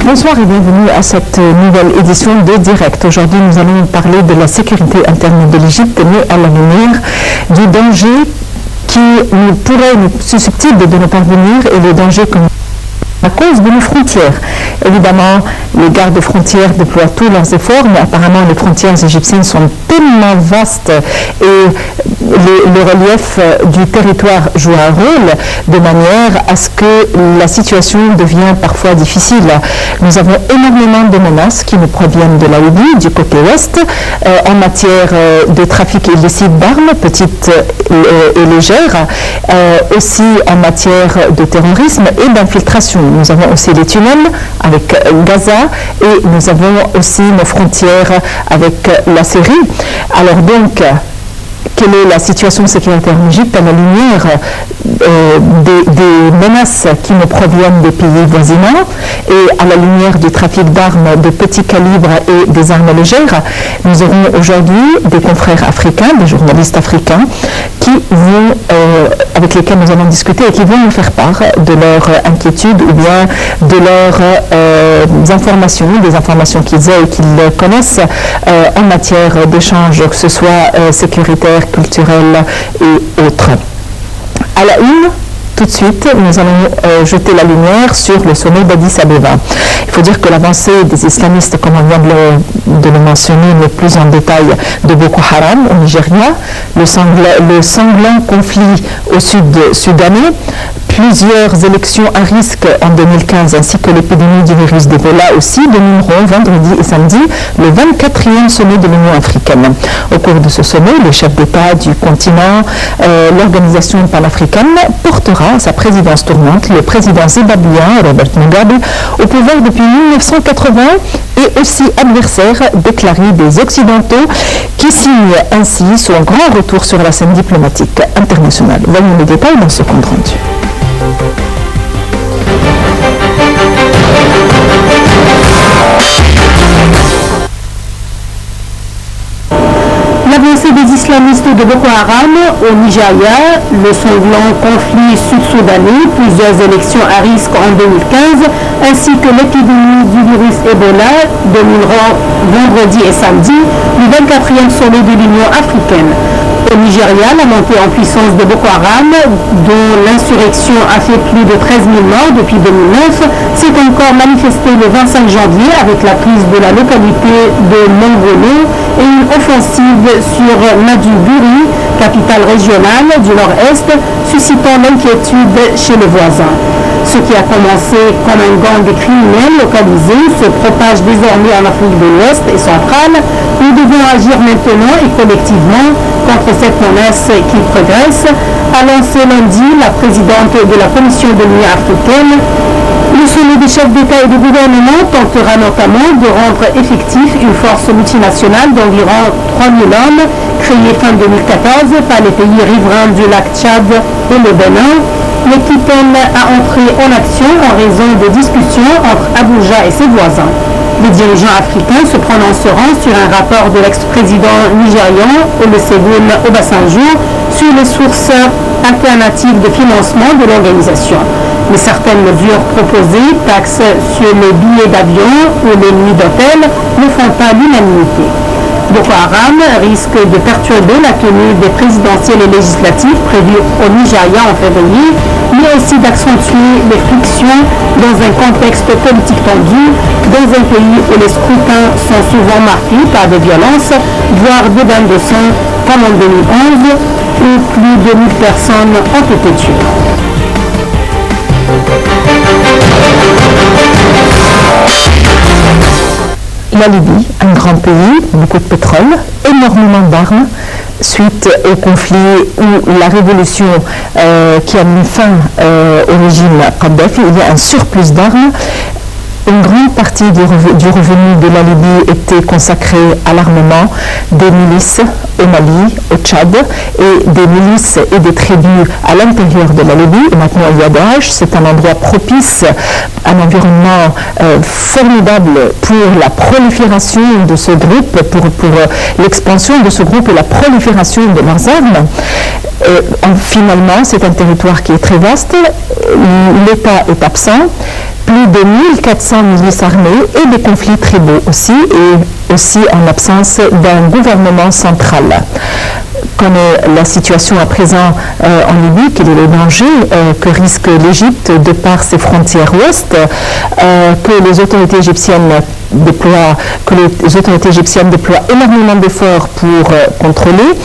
Bonsoir et bienvenue à cette nouvelle édition de Direct. Aujourd'hui, nous allons parler de la sécurité interne de l'Égypte, mais à la lumière du danger qui pourrait être susceptible de nous parvenir et le danger que à cause de nos frontières. Évidemment, les gardes frontières déploient tous leurs efforts, mais apparemment les frontières égyptiennes sont tellement vastes et le relief du territoire joue un rôle de manière à ce que la situation devient parfois difficile. Nous avons énormément de menaces qui nous proviennent de la Libye, du côté ouest, en matière de trafic illicite d'armes, petites et légères, aussi en matière de terrorisme et d'infiltration. Nous avons aussi les tunnels avec Gaza et nous avons aussi nos frontières avec la Syrie. Alors donc, quelle est la situation sécuritaire en Égypte à la lumière des menaces qui nous proviennent des pays voisinants et à la lumière du trafic d'armes de petit calibre et des armes légères? Nous aurons aujourd'hui des confrères africains, des journalistes africains avec lesquels nous allons discuter et qui vont nous faire part de leurs inquiétudes ou bien de leurs informations, des informations qu'ils aient et qu'ils connaissent en matière d'échange, que ce soit sécuritaire, culturel et autres. À la une, tout de suite, nous allons jeter la lumière sur le sommet d'Addis Abeba. Il faut dire que l'avancée des islamistes, comme on vient de le mentionner, mais plus en détail, de Boko Haram au Nigeria, le sanglant conflit au sud-soudanais, plusieurs élections à risque en 2015 ainsi que l'épidémie du virus d'Ebola aussi domineront vendredi et samedi le 24e sommet de l'Union africaine. Au cours de ce sommet, le chef d'État du continent, l'organisation panafricaine, portera à sa présidence tournante le président zimbabwéen Robert Mugabe, au pouvoir depuis 1980 et aussi adversaire déclaré des Occidentaux, qui signe ainsi son grand retour sur la scène diplomatique internationale. Voyons les détails dans ce compte rendu. L'avancée des islamistes de Boko Haram au Nigeria, le sanglant conflit sud-soudanais, plusieurs élections à risque en 2015, ainsi que l'épidémie du virus Ebola domineront vendredi et samedi le 24e sommet de l'Union africaine. Au Nigeria, la montée en puissance de Boko Haram, dont l'insurrection a fait plus de 13 000 morts depuis 2009, s'est encore manifestée le 25 janvier avec la prise de la localité de Mongolo et une offensive sur Maiduguri, capitale régionale du nord-est, suscitant l'inquiétude chez les voisins. Ce qui a commencé comme un gang criminel localisé se propage désormais en Afrique de l'Ouest et centrale. Nous devons agir maintenant et collectivement contre cette menace qui progresse, a lancé lundi la présidente de la Commission de l'Union africaine. Le sommet des chefs d'État et de gouvernement tentera notamment de rendre effectif une force multinationale d'environ 3 000 hommes, créée fin 2014 par les pays riverains du lac Tchad et le Bénin, mais qui peine à entrer en action en raison de discussions entre Abuja et ses voisins. Les dirigeants africains se prononceront sur un rapport de l'ex-président nigérian Olusegun Obasanjo sur les sources alternatives de financement de l'organisation. Mais certaines mesures proposées, taxes sur les billets d'avion ou les nuits d'hôtel, ne font pas l'unanimité. Boko Haram risque de perturber la tenue des présidentielles et législatives prévues au Nigeria en février, mais aussi d'accentuer les frictions dans un contexte politique tendu, dans un pays où les scrutins sont souvent marqués par des violences, voire des bains de sang, comme en 2011, où plus de 1000 personnes ont été tuées. La Libye, un grand pays, beaucoup de pétrole, énormément d'armes, suite au conflit ou la révolution qui a mis fin au régime Kadhafi. Il y a un surplus d'armes. Une grande partie du revenu de la Libye était consacrée à l'armement des milices au Mali, au Tchad, et des milices et des tribus à l'intérieur de la Libye. Et maintenant, il y a Daesh. C'est un endroit propice, un environnement formidable pour la prolifération de ce groupe, pour l'expansion de ce groupe et la prolifération de leurs armes. Finalement, c'est un territoire qui est très vaste. L'État est absent. plus de 1400 milices armées et des conflits tribaux aussi, et aussi en l'absence d'un gouvernement central. Connaît la situation à présent en Libye, quel est le danger que risque l'Égypte de par ses frontières ouest, que les autorités égyptiennes déploient énormément d'efforts pour contrôler.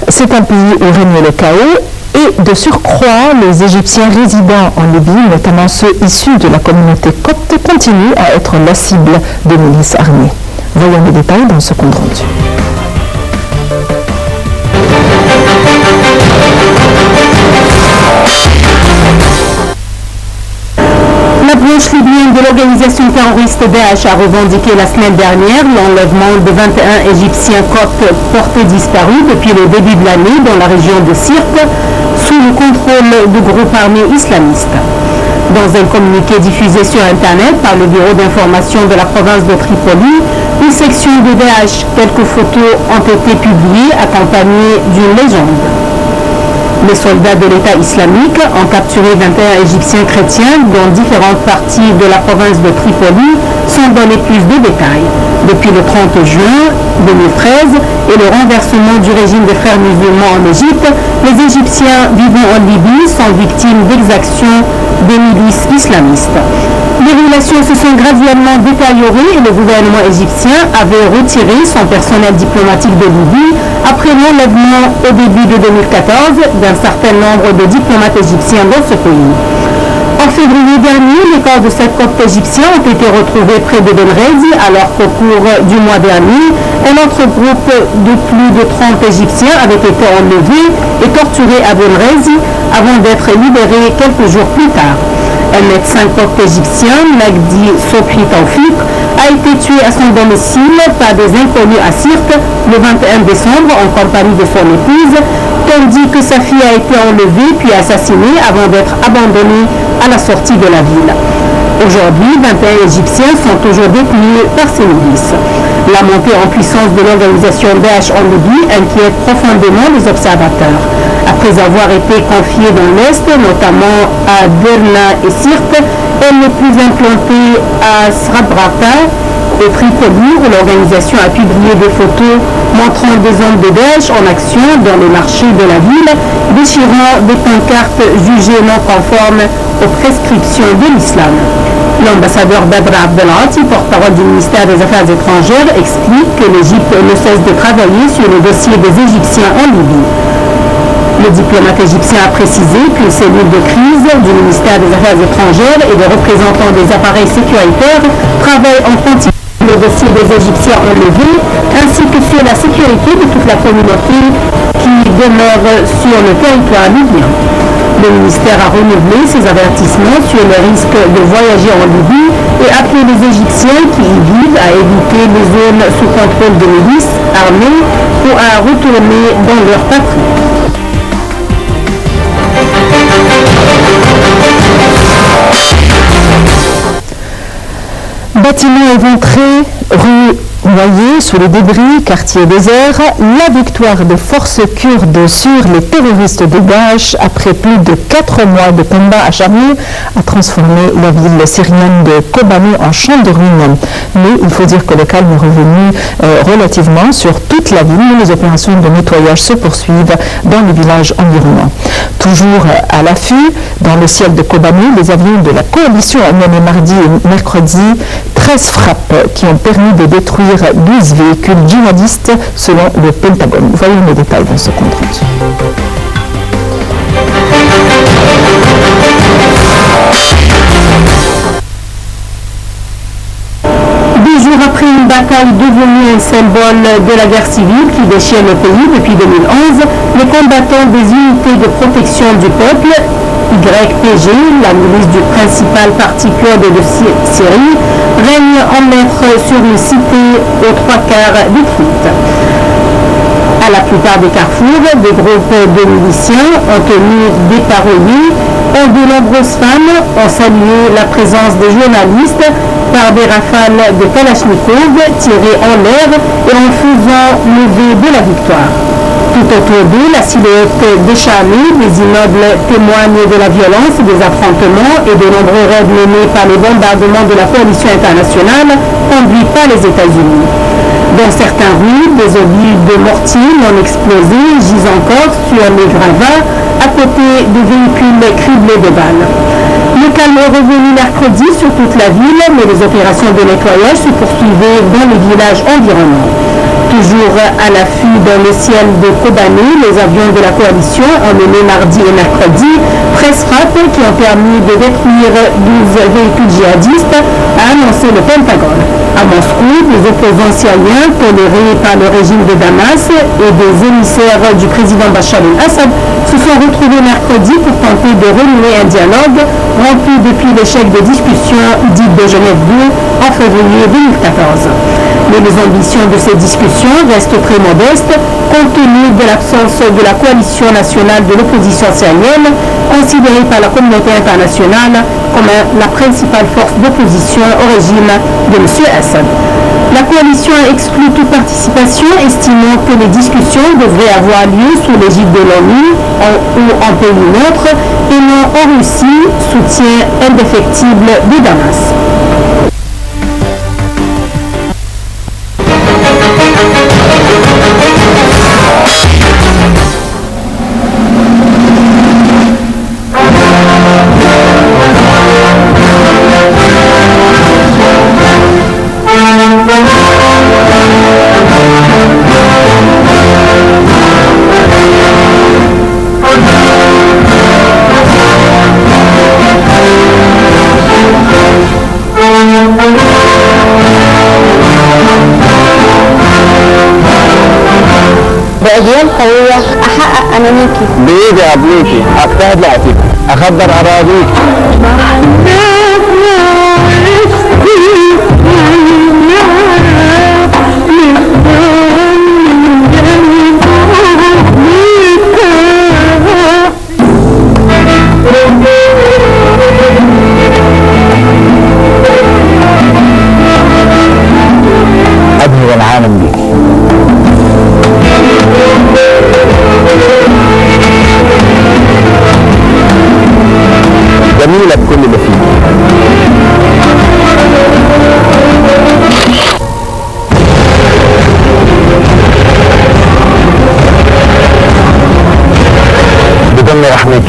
C'est un pays où règne le chaos. Et de surcroît, les Égyptiens résidant en Libye, notamment ceux issus de la communauté copte, continuent à être la cible des milices armées. Voyons les détails dans ce compte rendu. La branche libyenne de l'organisation terroriste Daesh a revendiqué la semaine dernière l'enlèvement de 21 Égyptiens coptes portés disparus depuis le début de l'année dans la région de Sirte, sous le contrôle du groupe armé islamiste. Dans un communiqué diffusé sur Internet par le bureau d'information de la province de Tripoli, une section de Daesh, quelques photos ont été publiées accompagnées d'une légende. Les soldats de l'État islamique ont capturé 21 Égyptiens chrétiens dans différentes parties de la province de Tripoli, sans donner plus de détails. Depuis le 30 juin 2013 et le renversement du régime des frères musulmans en Égypte, les Égyptiens vivant en Libye sont victimes d'exactions des milices islamistes. Les relations se sont graduellement détériorées et le gouvernement égyptien avait retiré son personnel diplomatique de Libye après l'enlèvement au début de 2014 d'un certain nombre de diplomates égyptiens dans ce pays. En février dernier, les corps de 7 coptes égyptiens ont été retrouvés près de Benrezi, alors qu'au cours du mois dernier, un autre groupe de plus de 30 Égyptiens avait été enlevé et torturé à Benrezi avant d'être libéré quelques jours plus tard. Un médecin copte égyptien, Magdi Sobhi Taufik, a été tué à son domicile par des inconnus à Sirte le 21 décembre en compagnie de son épouse, tandis que sa fille a été enlevée puis assassinée avant d'être abandonnée à la sortie de la ville. Aujourd'hui, 21 Égyptiens sont toujours détenus par ces milices. La montée en puissance de l'organisation Daesh en Libye inquiète profondément les observateurs. Après avoir été confiée dans l'Est, notamment à Derna et Sirte, elle n'est plus implantée à Srabrata et Tripoli, où l'organisation a publié des photos montrant des hommes de Daesh en action dans les marchés de la ville, déchirant des pancartes jugées non conformes aux prescriptions de l'islam. L'ambassadeur Badr Abdelati, porte-parole du ministère des Affaires étrangères, explique que l'Égypte ne cesse de travailler sur le dossier des Égyptiens en Libye. Le diplomate égyptien a précisé qu'une cellule de crise du ministère des Affaires étrangères et des représentants des appareils sécuritaires travaillent en continu sur le dossier des Égyptiens enlevés, ainsi que sur la sécurité de toute la communauté qui demeure sur le territoire libyen. Le ministère a renouvelé ses avertissements sur le risque de voyager en Libye et appelé les Égyptiens qui y vivent à éviter les zones sous contrôle de milices armées ou à retourner dans leur patrie. Bâtiment éventré, rue noyée sous les débris, quartier désert, la victoire des forces kurdes sur les terroristes de Daesh après plus de 4 mois de combat acharnés a transformé la ville syrienne de Kobani en champ de ruines. Mais il faut dire que le calme est revenu relativement sur toute la ville. Les opérations de nettoyage se poursuivent dans les villages environnants. Toujours à l'affût, dans le ciel de Kobani, les avions de la coalition ont mené mardi et mercredi 13 frappes qui ont permis de détruire 12 véhicules djihadistes selon le Pentagone. Voyons les détails dans ce compte rendu. Après une bataille devenue un symbole de la guerre civile qui déchire le pays depuis 2011, les combattants des unités de protection du peuple, YPG, la milice du principal parti kurde de Syrie, règnent en maître sur une cité aux 3/4 détruite. À la plupart des carrefours, des groupes de miliciens ont tenu des paroles et de nombreuses femmes ont salué la présence des journalistes par des rafales de Kalachnikov tirées en l'air et en faisant lever de la victoire. Tout autour d'eux, la silhouette décharnée des immeubles témoigne de la violence, des affrontements et de nombreux raids menés par les bombardements de la coalition internationale conduits par les États-Unis. Dans certains rues, des obus de mortiers non explosés gisent encore sur les gravats à côté de véhicules criblés de balles. Le calme est revenu mercredi sur toute la ville, mais les opérations de nettoyage se poursuivaient dans les villages environnants. Toujours à l'affût dans le ciel de Kobané, les avions de la coalition ont mené mardi et mercredi 13 frappes qui ont permis de détruire 12 véhicules djihadistes, a annoncé le Pentagone. À Moscou, les opposants syriens tolérés par le régime de Damas et des émissaires du président Bachar el-Assad se sont retrouvés mercredi pour tenter de renouer un dialogue rompu depuis l'échec des discussions dites de Genève 2 en février 2014. Mais les ambitions de ces discussions restent très modestes compte tenu de l'absence de la coalition nationale de l'opposition syrienne, considérée par la communauté internationale comme la principale force d'opposition au régime de M. Assad. La coalition a exclu toute participation, estimant que les discussions devraient avoir lieu sous l'égide de l'ONU ou en pays neutre et non en Russie, soutien indéfectible de Damas. بأجيال قوية أحقق أمانيكي بإيدي قبليكي أجتهد لعبك أخبر أراضيك أبهر العالم بك. جميلة بكل اللي فيه. بدون رحمته